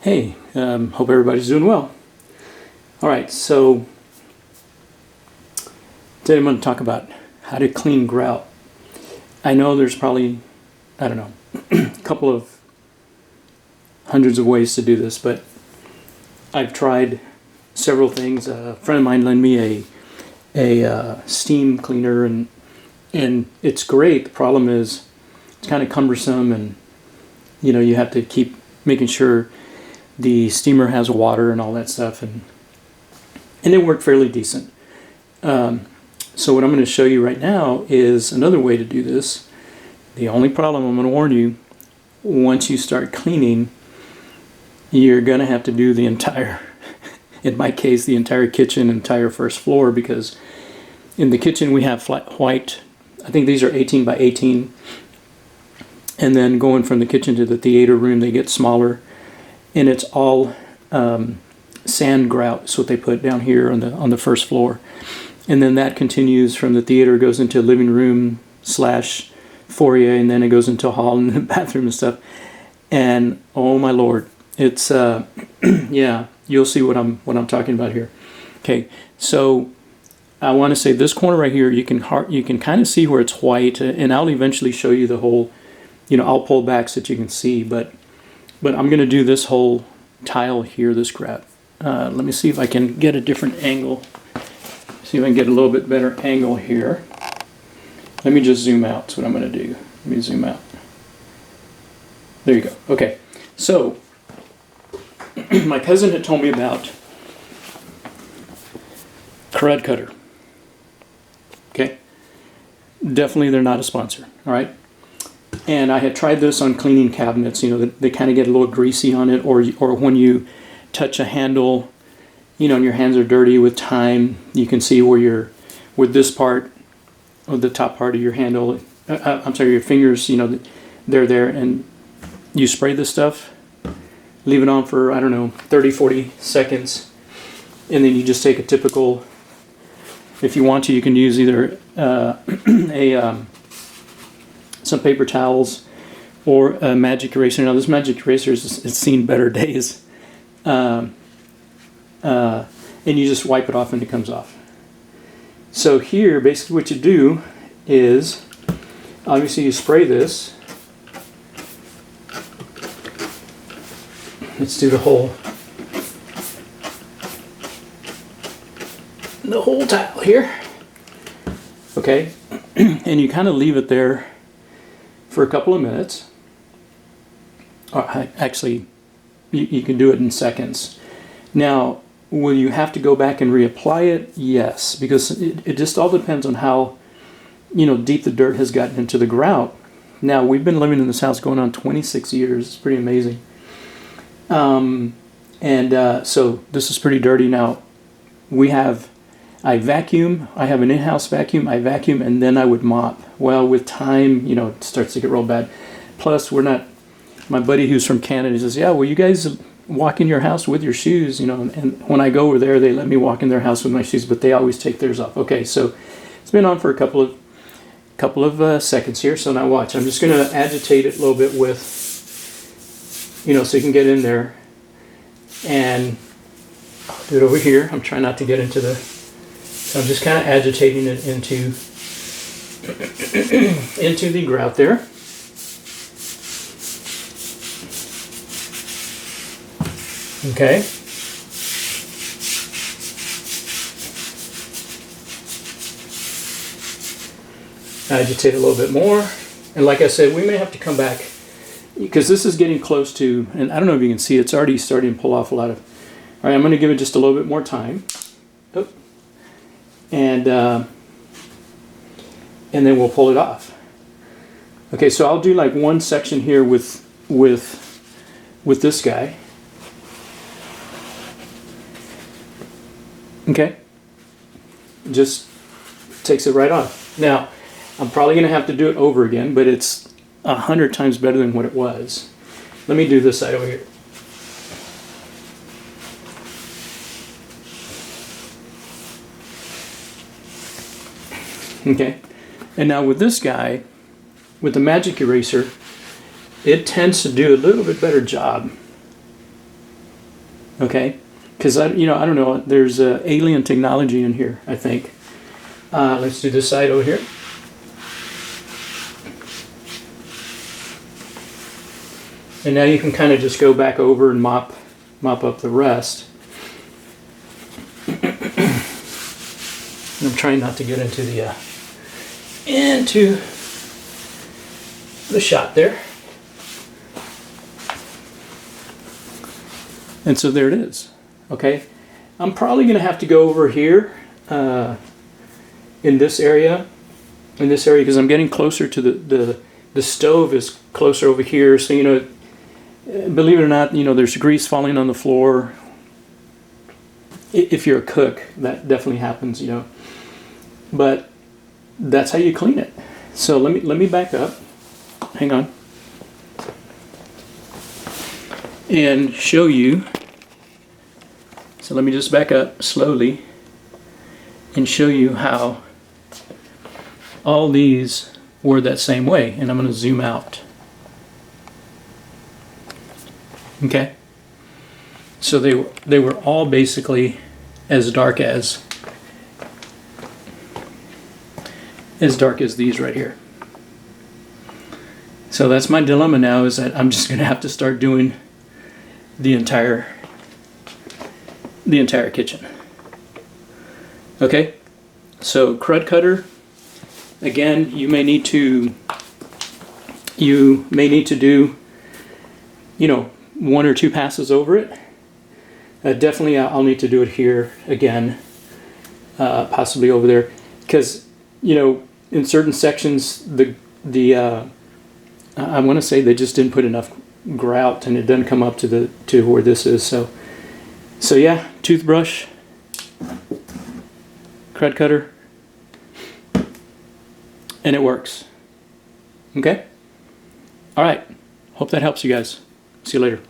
Hey, hope everybody's doing well. All right, so today I'm going to talk about how to clean grout. I know there's probably, I don't know, a couple of hundreds of ways to do this, but I've tried several things. A friend of mine lent me a steam cleaner, and it's great. The problem is it's kind of cumbersome, and you have to keep making sure the steamer has water and all that stuff, and it worked fairly decent. So what I'm going to show you right now is another way to do this. The only problem, I'm going to warn you, once you start cleaning, you're going to have to do the entire, in my case, the entire kitchen, entire first floor, because in the kitchen we have flat white, I think these are 18 by 18, and then going from the kitchen to the theater room they get smaller, and it's all sand grout. That's what they put down here on the first floor, and then that continues from the theater, goes into living room / foyer, and then it goes into a hall and the bathroom and stuff. And oh my lord, it's yeah, you'll see what I'm talking about here. Okay, so I want to say this corner right here, you can kind of see where it's white, and I'll eventually show you the whole. I'll pull back so that you can see, but I'm going to do this whole tile here, this grout. Let me see if I can get a different angle. See if I can get a little bit better angle here. Let me just zoom out. That's what I'm going to do. Let me zoom out. There you go. Okay. So, my cousin had told me about Krud Kutter. Okay? Definitely they're not a sponsor. All right? And I had tried this on cleaning cabinets. They kind of get a little greasy on it, or when you touch a handle, and your hands are dirty with time, you can see where with this part, or the top part of your handle, I'm sorry, your fingers, they're there, and you spray this stuff, leave it on for, I don't know, 30, 40 seconds, and then you just take a typical, if you want to, you can use either some paper towels or a magic eraser. Now this magic eraser has seen better days. And you just wipe it off and it comes off. So here, basically what you do is, obviously you spray this. Let's do the whole tile here. Okay, and you kind of leave it there for a couple of minutes. Actually, you can do it in seconds. Now, will you have to go back and reapply it? Yes, because it just all depends on how deep the dirt has gotten into the grout. Now, we've been living in this house going on 26 years. It's pretty amazing. So this is pretty dirty. Now, I vacuum. I have an in-house vacuum. I vacuum and then I would mop. Well, with time, it starts to get real bad. Plus, my buddy who's from Canada says, yeah, well, you guys walk in your house with your shoes, and when I go over there, they let me walk in their house with my shoes, but they always take theirs off. Okay, so it's been on for a couple of seconds here. So now watch. I'm just going to agitate it a little bit with, so you can get in there, and I'll do it over here. I'm trying not to get into so I'm just kind of agitating it into the grout there. Okay. Agitate a little bit more. And like I said, we may have to come back because this is getting close to, and I don't know if you can see, it's already starting to pull off a lot of. All right, I'm going to give it just a little bit more time. Oh. And then we'll pull it off. Okay, so I'll do like one section here with this guy. Okay, just takes it right off. Now, I'm probably going to have to do it over again, but it's 100 times better than what it was. Let me do this side over here. Okay, and now with this guy, with the magic eraser, it tends to do a little bit better job Okay, because I don't know. There's alien technology in here, I think. Let's do this side over here. And now you can kind of just go back over and mop up the rest. And I'm trying not to get into the shot there. And so there it is. Okay, I'm probably going to have to go over here in this area, because I'm getting closer to the stove is closer over here. So believe it or not, there's grease falling on the floor. If you're a cook, that definitely happens, But that's how you clean it. So let me back up. Hang on. And show you. So let me just back up slowly and show you how all these were that same way. And I'm going to zoom out. Okay. So they were all basically as dark as these right here. So that's my dilemma now, is that I'm just going to have to start doing the entire kitchen. Okay, so Krud Kutter, again, you may need to do, 1 or 2 passes over it. Definitely I'll need to do it here again, possibly over there, because in certain sections I want to say they just didn't put enough grout, and it doesn't come up to where this is. So yeah, toothbrush, Krud Kutter, and it works. Okay? All right. Hope that helps you guys. See you later.